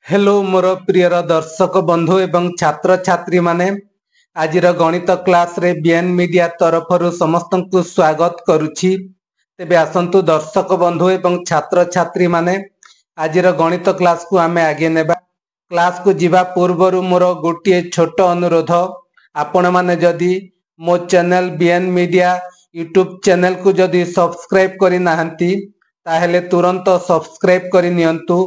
Hello मोर prior दर्शक बंधु एवं छात्र छात्री माने आज गणित क्लास रे बीएन मीडिया तरफ समस्त को स्वागत करुछि। तेबे आसंतु दर्शक बंधु एवं छात्र छात्री माने आज गणित क्लास को आमे आगे नेबा। क्लास को जीवा पूर्व मोर गोटे छोट अनुरोध, आपण माने जदि मो channel BN media YouTube channel को जदि सब्सक्राइब करि नाहंती ताहेले तुरंत सब्सक्राइब करि नियंतु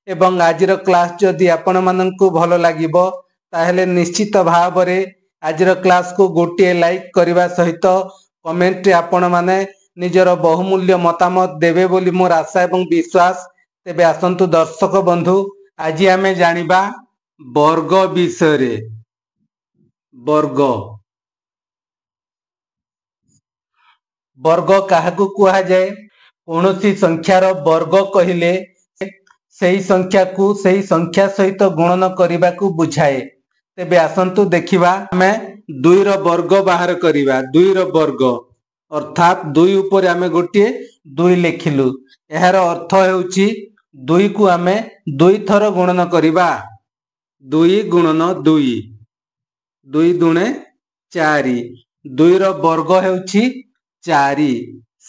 एवं आजिर क्लास जदि आपण माननकु भलो लागिबो ताहेले निश्चित भाव रे आजिर क्लास को गोटे लाइक करबा सहित कमेंट रे आपण माने निजर बहुमूल्य मतामत देबे बोली मोर आशा एवं विश्वास। तेबे आसंतु दर्शक बंधु आज आमे जानिबा वर्ग विषय रे। वर्ग वर्ग काहाकु कुहा जाए? कोनोसी संख्यार वर्ग कहिले सही संख्या सहित गुणन करने को बुझाए। तेबे आसंतु देखिबा आमे 2 रो वर्ग बाहर करिबा। 2 रो वर्ग अर्थात 2 ऊपर आमे गोटे 2 लिखिलु, एहार अर्थ हेउची 2 को आमे 2 थर गुणन करिबा। 2 गुणन 2, 2 दुणे 4, 2 रो वर्ग हेउची 4।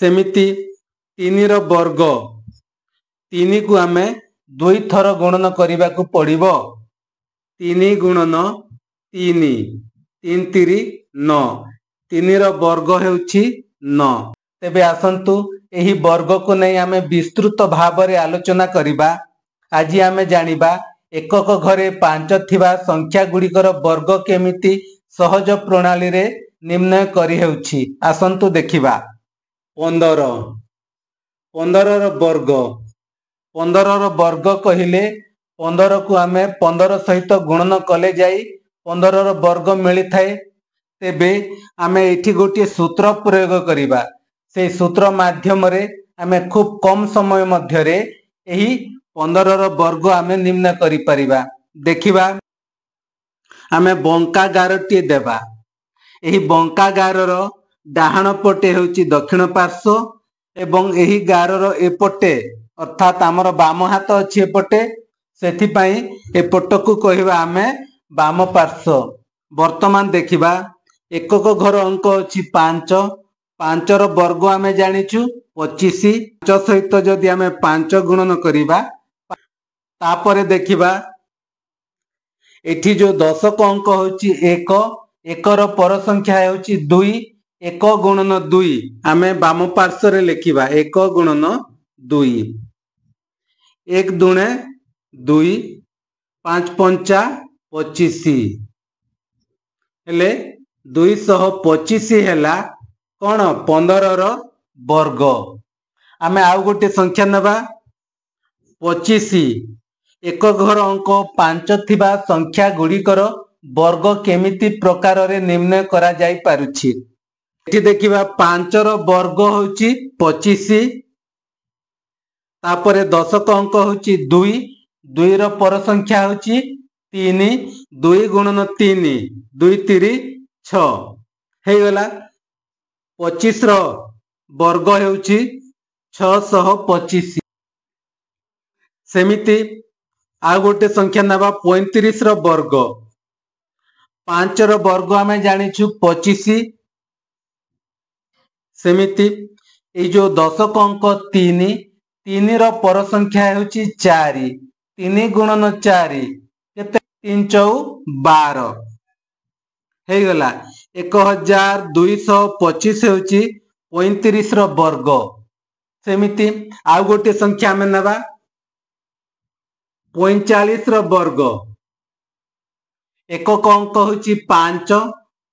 सेमिति 3 रो वर्ग, 3 को आमे 2 थर गुणन करने को पड़िबो। 3 गुणन 3, 3 3 9, 3 रो वर्ग हेउची 9। तेबे आसंतु एही वर्ग को नहीं आमे विस्तृत भाव रे आलोचना करिबा। आज आमे जानिबा एकक घरे 5 थिबा संख्या गुड़िकर वर्ग केमिति सहज प्रणाली रे निर्णय करि हेउची। आसंतु देखिबा 15, 15 रो वर्ग, 15 रो वर्ग कहिले 15 को आमे 15 सहित गुणन कले जाई 15 रो वर्ग मिली थाए। तेबे आमे एठी गोटे सूत्र प्रयोग करिबा। से सूत्र माध्यम रे आमे खूब कम समय मध्य रे एही 15 रो वर्ग आमे निर्णय करि परिबा। देखिबा आमे बंका गारटी देबा। एही बंका गारर डाहाण पटे हेउची दक्षिण पार्श्व एवं एही गारर एपटे अर्थात आमर बाम हाथ अच्छी एपटे, सेथि पई एपट को कहिबा आमे बाम पार्श्व। वर्तमान देखिबा एकक घर अंक अछि 5, 5 रो वर्ग आमे जानिछु 25। 5 सहित जदि आमे 5 गुणन करिबा तापरे देखिबा एठी जो दशक अंक होची 1, 1 रो पर संख्या होची 2, 1 गुणन 2 आमे बाम पार्श्व रे लिखिबा 1 गुणन 2, 1 दुणे 2, 5 पंचा 25 हेले 225 हेला कोन 15 रो वर्ग। आमे आउ गोटे संख्या नबा 25। एक घर अंक 5 थिबा संख्या गुड़िकर वर्ग केमिति प्रकार रे निर्णय करा जाई पारुछि। एठी देखिबा 5 रो वर्ग होची 25, तापरे दशक अंक होची 2, 2 रो पर संख्या होची 3, 2 गुणन 3, 2 3 6 हे गला। 25 रो वर्ग हेउची 625। सेमिति आ गोटे संख्या नबा 35 रो वर्ग। 5 रो वर्ग आमे जानिछु 25। सेमिति ए जो दशक अंक 3, 3 रो पर संख्या हेउची 4, 3 गुणन 4 केते 3 4 12 हे गला। 1225 हेउची 35 रो वर्ग। सेमिति आ गोटे संख्या आमे नबा 45 रो वर्ग। एकक अंक होची 5,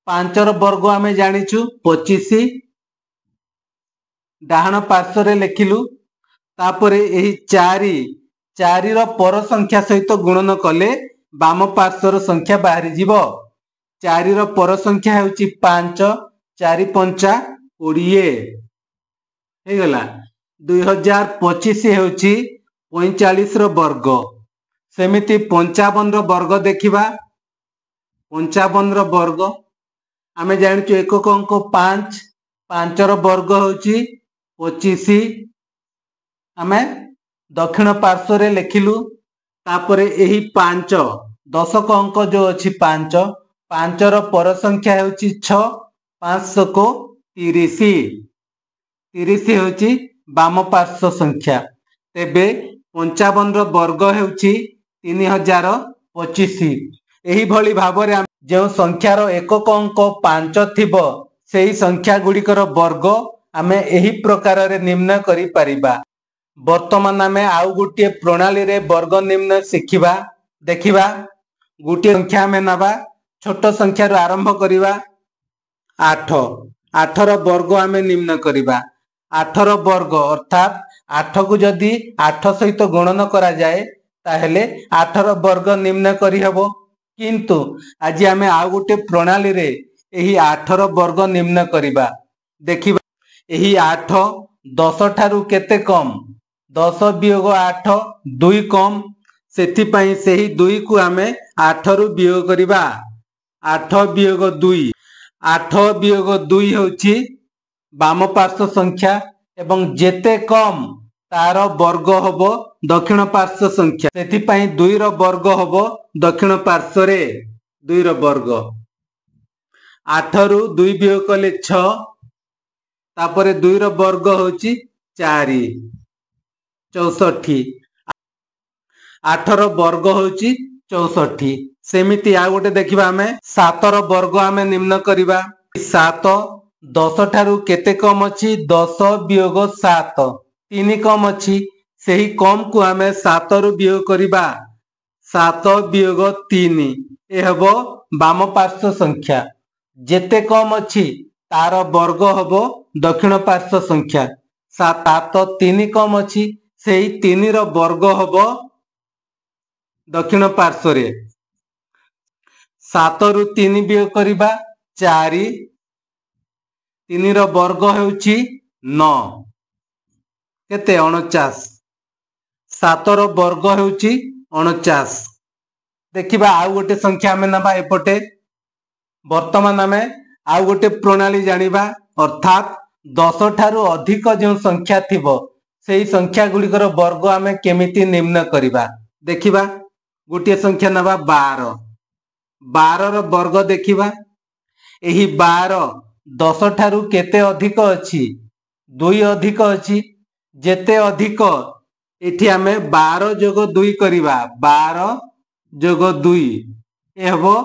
5 रो वर्ग आमे जानिछु 25, डाहाण पार्श्व रे लिखिलु। तापरे एही 4, 4 रो पर संख्या सहित गुणन कले बाम पार्श्व रो संख्या बाहरी जीवो। 4 रो पर संख्या होची 5, 4 पंचा 20 हे गला। 2025 होची 45 रो वर्ग। सेमिति 55 रो वर्ग देखिबा। 55 रो वर्ग आमे जानिछु एकक अंक 5, 5 रो वर्ग होची 25 आमे दक्षिण पार्श्व रे लिखिलु। तापरे एही 5 दशक अंक जो अछि 5 5 रो पर संख्या हेउची 6 500 को 30 30 हेउची वाम पार्श्व संख्या तेबे 55 रो वर्ग हेउची 3025 एही भली भाबरे जो संख्यार एकक अंक 5 थिबो सेही संख्या गुड़िकर वर्ग आमे एही प्रकार रे निर्णय करि परिबा। वर्तमान आमे आउ गुटिए प्रणाली रे वर्ग निर्णय शिखिबा देखिबा। गुटिए संख्या आमे नबा छोट संख्या रो आरंभ करिबा 8 8 रो वर्ग आमे निर्णय करिबा। 8 रो वर्ग अर्थात 8 को जदी 8 सहित गणन करा जाए ताहेले 8 रो वर्ग निर्णय करि हेबो किंतु आज आमे आउ गुटे प्रणाली रे एही 8 रो वर्ग निर्णय करिबा देखिबा। एही 8 10 ठारू केते कम 10 वियोग 8 2 कम सेति पई सेही 2 को आमे 8 रु वियोग करिबा 8 वियोग 2 8 वियोग 2 होची वाम पार्श्व संख्या एवं जेते कम तार वर्ग होबो दक्षिण पार्श्व संख्या सेति पई 2 रो वर्ग होबो दक्षिण पार्श्व रे 2 रो वर्ग 8 रु 2 वियोग कले 6 तापरे 2 रो वर्ग होची 4 64 8 रो वर्ग होची 64 सेमिति आ गोटे देखिबा हमें 7 रो वर्ग हमें निम्न करिबा 7 10 ठारू केते कम अछि 10 वियोग 7 3 कम अछि सेही कम को हमें 7 रु वियोग करिबा 7 वियोग 3 ए हबो वाम पार्श्व संख्या जेते कम अछि तार वर्ग हबो दक्षिण पार्श्व संख्या 7 3 कम अछि सेही 3 रो वर्ग हबो दक्षिण पार्श्व रे 7 रु 3 वियोग करिबा 4 3 रो वर्ग हेउची 9 केते 49 7 रो वर्ग हेउची 49 देखिबा आउ गोटे संख्या हमें नबा एपटे वर्तमान हमें आउ गोटे प्रणाली जानिबा अर्थात 10 ठारू अधिक जो संख्या थिबो सेही संख्या गुड़िकर वर्ग हमें केमिति निर्णय करिबा देखिबा। गोटे संख्या नबा 12 12 रो वर्ग देखिबा एही 12 10 ठारू केते अधिक अछि 2 अधिक अछि जेते अधिक एठी हमें 12 जोग 2 करिबा 12 जोग 2 ए हबो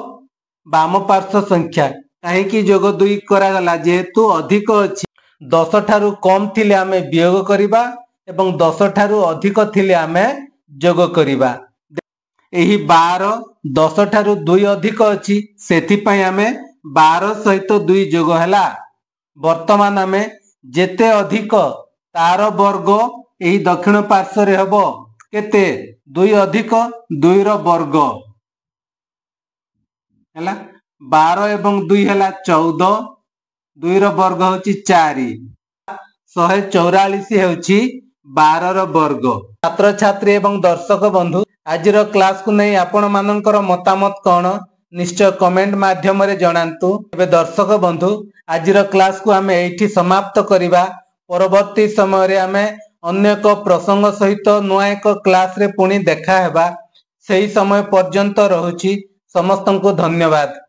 वाम पार्श्व संख्या काहे कि जोग 2 करा गला जेहेतु अधिक अछि 10 ठारू कम थिले हमें वियोग करिबा एवं 10 ठारू अधिक थिले हमें जोग करिबा एही 12 10 ठारू 2 अधिक अछि सेति पई हमें 12 सहित 2 जोग हला वर्तमान हमें जेते अधिक तार वर्ग एही दक्षिण पार्श्व रे हबो केते 2 अधिक 2 रो वर्ग हला 12 एवं 2 हला 14 2 रो वर्ग होची 4 144 हेउची 12 रो वर्ग। छात्र छात्री एवं दर्शक बंधु आजिर क्लास को नहीं आपण मानकर मतामत कौन निश्चय कमेंट माध्यम रे जणांतु। एबे दर्शक बंधु आजिर क्लास को आमे एठी समाप्त करिबा परवर्ती समय रे आमे अन्य एक प्रसंग सहित नुआ एक क्लास रे पुणी देखा हेबा सेही समय पर्यंत रहुची समस्तन को धन्यवाद।